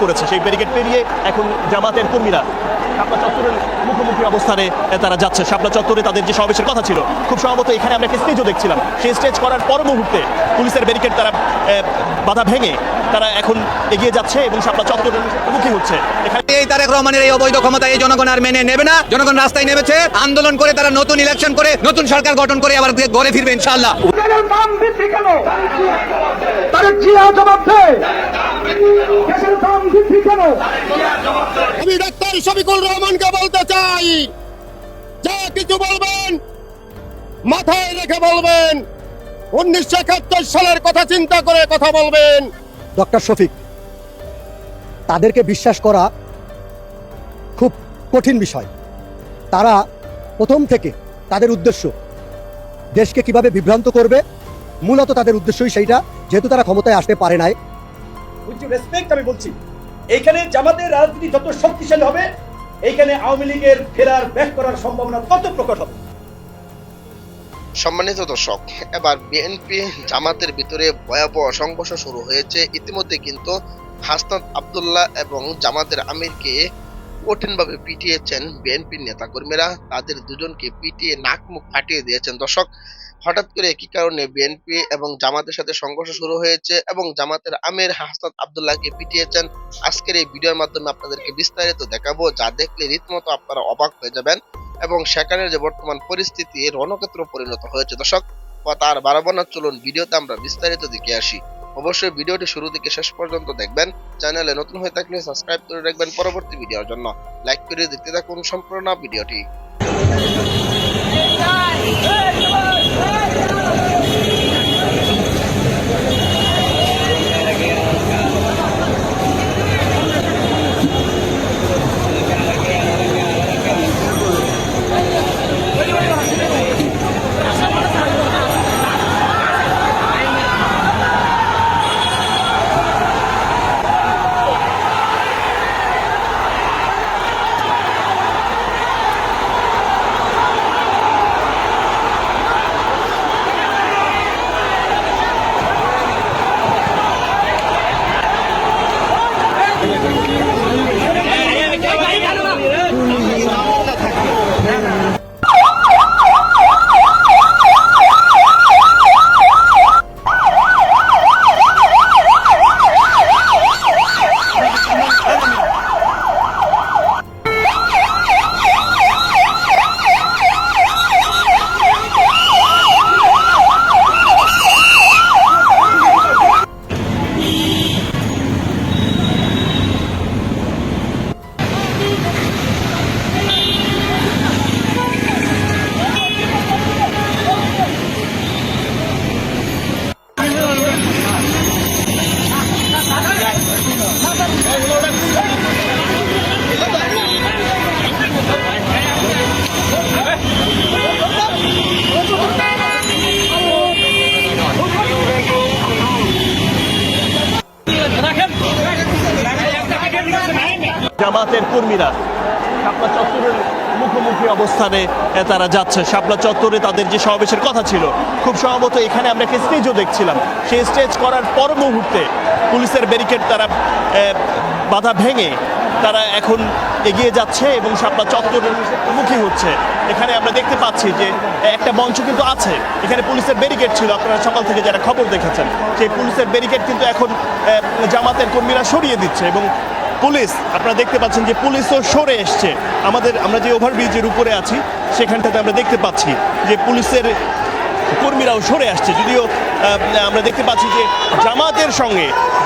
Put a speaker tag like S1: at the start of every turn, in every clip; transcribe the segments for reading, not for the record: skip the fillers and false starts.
S1: করেছে। সেই ব্যারিকেড পেরিয়ে এখন জামাতের কর্মীরা শাপলা চত্বরের মুখোমুখি অবস্থানে তারা যাচ্ছে। শাপলা চত্বরে তাদের যে সমাবেশের কথা ছিল, খুব সম্ভবত এখানে আমরা একটা স্টেজও দেখছিলাম। সেই স্টেজ করার পর মুহূর্তে পুলিশের ব্যারিকেড তারা বাধা ভেঙে তারা এখন এগিয়ে যাচ্ছে এবং শাপলা চত্বরের মুখী হচ্ছে।
S2: এই তারেক রহমানের এই অবৈধ ক্ষমতা এই জনগণ আর মেনে নেবে না। জনগণ রাস্তায় নেমেছে, আন্দোলন করে তারা নতুন ইলেকশন করে নতুন সরকার গঠন করে আবার ঘরে ফিরবে ইনশাআল্লাহ।
S3: দাম বৃদ্ধি কেন? তাদের জিয়া জবাব দেয়। দেশের দাম বৃদ্ধি কেন?
S4: আমি ডাক্তার শফিকুর রহমানকে বলতে চাই, যা কিছু বলবেন মাথায় রেখে বলবেন, 1971 সালের কথা চিন্তা করে কথা বলবেন।
S5: ডক্টর শফিক, তাদেরকে বিশ্বাস করা খুব কঠিন বিষয়। তারা প্রথম থেকে তাদের উদ্দেশ্য দেশকে কিভাবে বিভ্রান্ত করবে, মূলত তাদের উদ্দেশ্যই সেইটা, যেহেতু তারা ক্ষমতায় আসতে পারে নাই।
S6: রেসপেক্ট আমি বলছি, এইখানে জামাতের রাজনীতি যত শক্তিশালী হবে, এইখানে আওয়ামী লীগের ফেরার ব্যাক করার সম্ভাবনা তত প্রকট হবে।
S7: সম্মানিত দর্শক, এবার বিএনপি জামাতের ভিতরে ভয়াবহ সংঘর্ষ শুরু হয়েছে। ইতিমধ্যে কিন্তু হাসনাত আব্দুল্লাহ এবং জামাতের আমিরকে কঠিনভাবে পিটিয়েছেন বিএনপির নেতাকর্মীরা। তাদের দুজনকে পিটিয়ে নাক মুখ ফাটিয়ে দিয়েছেন। দর্শক, হঠাৎ করে কি কারণে বিএনপি এবং জামাতের সাথে সংঘর্ষ শুরু হয়েছে এবং জামাতের আমির হাসনাত আব্দুল্লাহকে পিটিয়েছেন, আজকের এই ভিডিওর মাধ্যমে আপনাদেরকে বিস্তারিত দেখাবো, যা দেখলে রীতিমতো আপনারা অবাক হয়ে যাবেন এবং সেখানের যে বর্তমান পরিস্থিতি রণক্ষেত্র পরিণত হয়েছে। দর্শক, তার বাড়াবো না, চলুন ভিডিওতে আমরা বিস্তারিত দেখে আসি। অবশ্যই ভিডিওটি শুরু থেকে শেষ পর্যন্ত দেখবেন। চ্যানেলে নতুন হয়ে থাকলে সাবস্ক্রাইব করে রাখবেন পরবর্তী ভিডিওর জন্য। লাইক করে দেখতে থাকুন সম্পূর্ণ ভিডিওটি।
S1: জামাতের কর্মীরা শাপলা চত্বরের মুখোমুখি অবস্থানে তারা যাচ্ছে। শাপলা চত্বরে তাদের যে সমাবেশের কথা ছিল, খুব সম্ভবত এখানে আমরা একটা স্টেজও দেখছিলাম। সেই স্টেজ করার পর মুহূর্তে পুলিশের ব্যারিকেড তারা বাধা ভেঙে তারা এখন এগিয়ে যাচ্ছে এবং শাপলা চত্বরের মুখী হচ্ছে। এখানে আমরা দেখতে পাচ্ছি যে একটা মঞ্চ কিন্তু আছে, এখানে পুলিশের ব্যারিকেড ছিল। আপনারা সকাল থেকে যারা খবর দেখেছেন, সেই পুলিশের ব্যারিকেড কিন্তু এখন জামাতের কর্মীরা সরিয়ে দিচ্ছে এবং পুলিশ, আপনারা দেখতে পাচ্ছেন যে পুলিশও সরে এসছে। আমরা যে ওভারব্রিজের উপরে আছি সেখানটাতে আমরা দেখতে পাচ্ছি যে পুলিশের কর্মীরাও সরে আসছে। যদিও আমরা দেখতে পাচ্ছি যে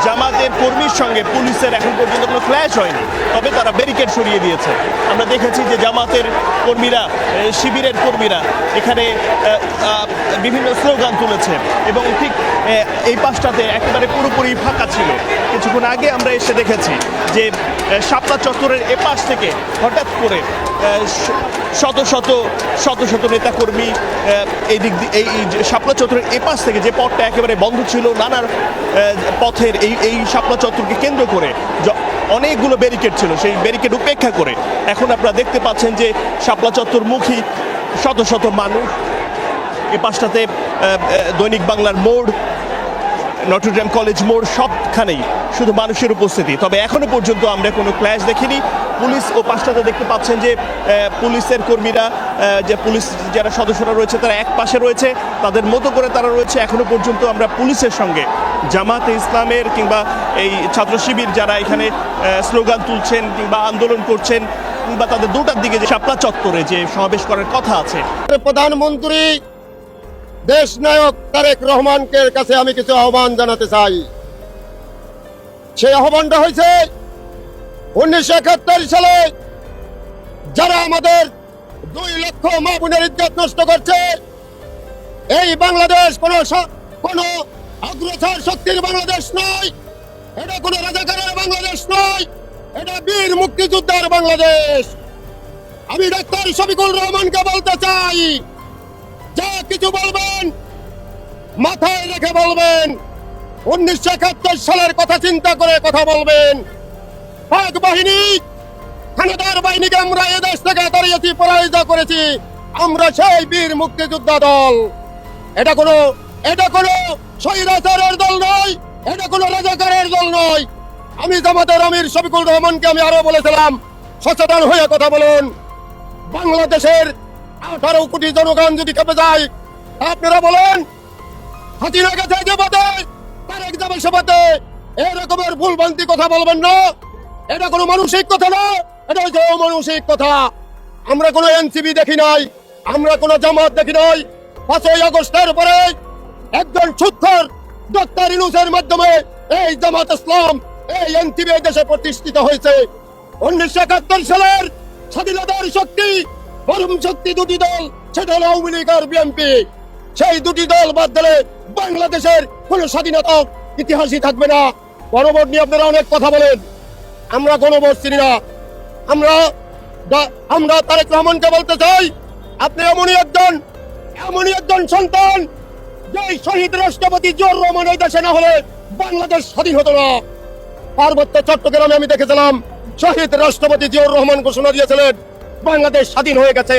S1: জামাতের কর্মীর সঙ্গে পুলিশের এখন পর্যন্ত কোনো ক্ল্যাশ হয়নি, তবে তারা ব্যারিকেড সরিয়ে দিয়েছে। আমরা দেখেছি যে জামাতের কর্মীরা, শিবিরের কর্মীরা এখানে বিভিন্ন স্লোগান তুলেছে এবং ঠিক এই পাশটাতে একেবারে পুরোপুরি ফাঁকা ছিল। কিছুক্ষণ আগে আমরা এসে দেখেছি যে শাপলা চত্বরের এপাশ থেকে হঠাৎ করে শত শত নেতাকর্মী এই দিক দিয়ে এই শাপলা চত্বরের এপাশ থেকে, যে পথটা একেবারে বন্ধ ছিল নানার পথের, এই শাপলা চত্বরকে কেন্দ্র করে অনেকগুলো ব্যারিকেড ছিল, সেই ব্যারিকেড উপেক্ষা করে এখন আপনারা দেখতে পাচ্ছেন যে শাপলা চত্বরমুখী শত মানুষ। এ পাশটাতে দৈনিক বাংলার মোড়, নটরডেম কলেজ মোড় সবখানেই শুধু মানুষের উপস্থিতি। তবে এখনো পর্যন্ত আমরা কোনো ক্ল্যাশ দেখিনি। পুলিশ ও পাশটাতে দেখতে পাচ্ছেন যে পুলিশের কর্মীরা, যে পুলিশ যারা সদস্যরা রয়েছে তারা এক পাশে রয়েছে, তাদের মতো করে তারা রয়েছে। এখনো পর্যন্ত আমরা পুলিশের সঙ্গে জামাতে ইসলামের কিংবা এই ছাত্র শিবির যারা এখানে স্লোগান তুলছেন কিংবা আন্দোলন করছেন কিংবা তাদের দুটার দিকে যে শাপলা চত্বরে যে সমাবেশ করার কথা আছে,
S4: প্রধানমন্ত্রী দেশ নায়ক তারেক রহমানের কাছে আমি কিছু আহ্বান জানাতে চাই। সেই আহ্বানটা হয়েছে 1971 সালে যারা আমাদের 2 লক্ষ মা বোনের ইজ্জত নষ্ট করছে, এই বাংলাদেশ কোনো অগ্রসর শক্তির বাংলাদেশ নয়, এটা কোনো রাজাকারের বাংলাদেশ নয়, এটা বীর মুক্তিযোদ্ধার বাংলাদেশ। আমি ডাক্তার শফিকুল রহমানকে বলতে চাই, যা কিছু বলবেন মাথায় রেখে বলবেন। 1971 সালের কথা চিন্তা করে কথা বলবেন। পাক বাহিনী, খানাদার বাহিনীকে আমরা এদেশ থেকে তাড়িয়েছি, পরাজিত করেছি। আমরা সেই বীর মুক্তিযোদ্ধা দল। এটা কোনো স্বৈরাচারের দল নয়, এটা কোনো রাজাকারের দল নয়। আমি জামাতের আমির শফিকুল রহমানকে আমি আরো বলেছিলাম, সচেতন হয়ে কথা বলুন। বাংলাদেশের 18 কোটি জনগণ যদি খেপে যায়, আপনারা বলেন হাসিনা গেছে যে পথে, তারেক যাবে সে পথে, এরকমের ভুলভ্রান্তি কথা বলবেন না। এটা কোনো মানসিক কথা না, এটা হচ্ছে অমানসিক কথা। আমরা কোনো এনসিবি দেখি নাই, আমরা কোনো জামাত দেখি নাই। 5ই আগস্টের পরে একজন সুৎখর ডক্টর ইউনূসের মাধ্যমে এই জামাত ইসলাম, এই এনসিবি দেশে প্রতিষ্ঠিত হয়েছে। 1971 সালের স্বাধীনতার শক্তি, পরম শক্তি দুটি দল, সেটা হলো আওয়ামী লীগ আর বিএনপি। সেই দুটি দল বাদ দিলে বাংলাদেশের কোন স্বাধীনতা ইতিহাসই থাকবে না। গণভোট নিয়ে আপনারা অনেক কথা বলেন, আমরা গণভোট চিনি না। আমরা তারেক রহমানকে বলতে চাই, আপনি এমনই একজন সন্তান, যে শহীদ রাষ্ট্রপতি জিয়াউর রহমান এই দেশে না হলে বাংলাদেশ স্বাধীন হতো না। পার্বত্য চট্টগ্রামে আমি দেখেছিলাম, শহীদ রাষ্ট্রপতি জিয়াউর রহমান ঘোষণা দিয়েছিলেন বাংলাদেশ স্বাধীন হয়ে গেছে।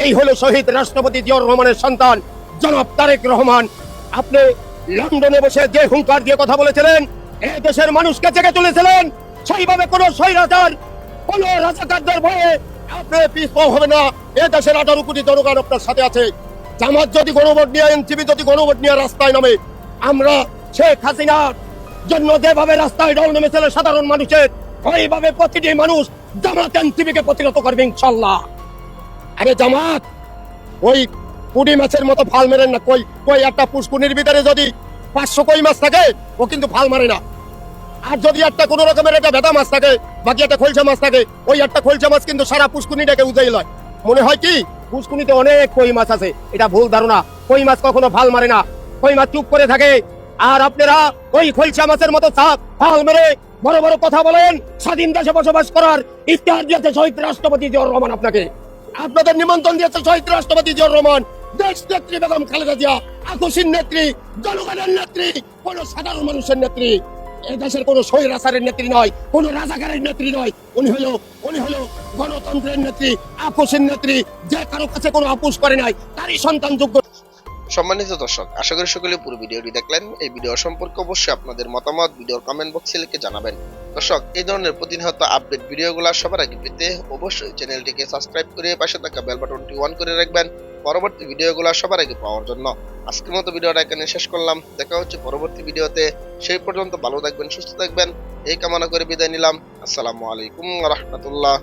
S4: এই হলো শহীদ রাষ্ট্রপতি জিয়াউর রহমানের সন্তান জনাব তারেক রহমান। আপনি লন্ডনে বসে যে হুঙ্কার দিয়ে কথা বলেছিলেন, এই দেশের মানুষকে জেগে তুলেছিলেন, সেইভাবে কোন স্বৈরাচার, কোন রাজাকারদের ভয়ে আপনি পিছপা হবে না। এই দেশের 18 কোটি জনগণ আপনার সাথে আছে। জামাত যদি গণভোট নিয়ে, এনসিপি যদি গণভোট নিয়ে রাস্তায় নামে, আমরা শেখ হাসিনার জন্য যেভাবে রাস্তায় ঢল নেমেছিল সাধারণ মানুষের, ওইভাবে প্রতিটি মানুষ জামাত এনসিপিকে প্রতিহত করবে ইনশাল্লাহ। আরে জামাত ওই পুঁটি মাছের মতো ফাল মেরেন না। কই একটা পুষ্কুনির ভিতরে যদি 500 কই মাছ থাকে, ও কিন্তু ফাল মারে না। আর যদি একটা কোন রকমের একটা ভেদা মাছ থাকে, বাকি একটা খলসা মাছ থাকে, ওই একটা খলসা মাছ কিন্তু সারা পুষ্কুনিটাকে উজাই লয়। মনে হয় কি পুষ্কুনিতে অনেক কই মাছ আছে, এটা ভুল ধারণা। কই মাছ কখনো ফাল মারে না, কই মাছ চুপ করে থাকে। আর আপনারা ওই খলসা মাছের মতো ফাল মেরে বড় বড় কথা বলেন। স্বাধীন দেশে বসবাস করার ইতিহাস দিয়েছে শহীদ রাষ্ট্রপতি জিয়াউর রহমান আপনাকে। আপনাদের নিমন্ত্রণ দিয়েছে শহীদ রাষ্ট্রপতি জিয়াউর রহমান, দেশ নেত্রী বেগম খালেদা জিয়া, আকস্মিক নেত্রী, জনগণের নেত্রী, কোন সাধারণ মানুষের নেত্রী। এই দেশের কোন স্বৈরাচারের নেত্রী নয়, কোন রাজাকারের নেত্রী নয়। উনি হলো গণতন্ত্রের নেত্রী, আপোষের নেত্রী, যে কারো কাছে কোনো আপোষ করে নাই, তারই সন্তান যোগ্য।
S7: সম্মানিত দর্শক, আশা করি সকলে পুরো ভিডিওটি দেখলেন। এই ভিডিও সম্পর্কে অবশ্যই আপনাদের মতামত ভিডিওর কমেন্ট বক্সে লিখে জানাবেন। দর্শক, এই ধরনের প্রতিনিয়ত আপডেট ভিডিওগুলো সবার আগে পেতে অবশ্যই চ্যানেলটিকে সাবস্ক্রাইব করে পাশে থাকা বেল বাটনটি অন করে রাখবেন পরবর্তী ভিডিওগুলো সবার আগে পাওয়ার জন্য। আজকের মতো ভিডিওটা এখানে শেষ করলাম। দেখা হচ্ছে পরবর্তী ভিডিওতে। সেই পর্যন্ত ভালো থাকবেন, সুস্থ থাকবেন, এই কামনা করে বিদায় নিলাম। আসসালামু আলাইকুম ওয়া রাহমাতুল্লাহ।